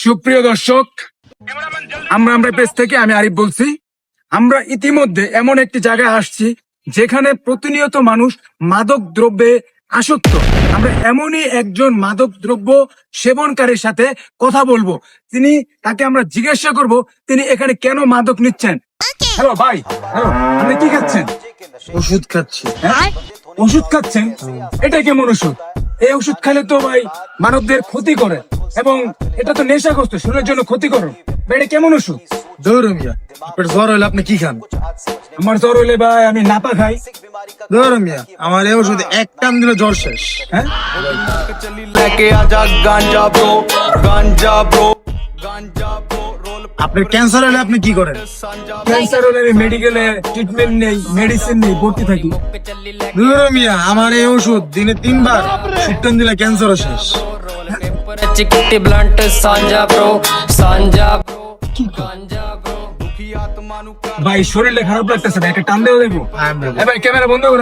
সুপ্রিয় দর্শক, আমরা পেজ থেকে আমি আরিফ বলছি। আমরা ইতিমধ্যে এমন একটি জায়গায় আসছি যেখানে প্রতিনিয়ত মানুষ মাদক দ্রব্যে আসক্ত। আমরা এমনই একজন মাদক দ্রব্য সেবনকারীর সাথে কথা বলবো। তাকে আমরা জিজ্ঞাসা করব তিনি এখানে কেন মাদক নিচ্ছেন। হ্যালো ভাই, হ্যালো, আপনি কি খাচ্ছেন? ওষুধ খাচ্ছি। হ্যাঁ, ওষুধ খাচ্ছেন? এটা কেমন ওষুধ? এই ওষুধ খেলে তো ভাই মানবদের ক্ষতি করে এবং এটা তো নেশাগ্রস্ত, শরীরের জন্য ক্ষতিকর। এটা কেমন ওষুধ? ধরো মিয়া, আপনার জ্বর হইলে আপনি কি খান? আমার জ্বর হইলে ভাই আমি নাপা খাই। ধরো মিয়া, আমার এই ওষুধে এক টান দিলে জ্বর শেষ। হ্যাঁ, আপনার ক্যান্সার হলে আপনি কি করেন? ক্যান্সার হলে আমি মেডিকেলে ট্রিটমেন্ট নেই, মেডিসিন নেই, ভর্তি থাকি। ধরো মিয়া, আমার এই ওষুধ দিনে 3 বার টান দিলে ক্যান্সারও শেষ। चिकटी ब्लंट सांझा ब्रो सांझा ब्रो गांजा ब्रो ভাই শরীরটা খারাপ লাগতেছে, একটা টান দেওয়া দেবো। ভাই ক্যামেরা বন্ধ করেন।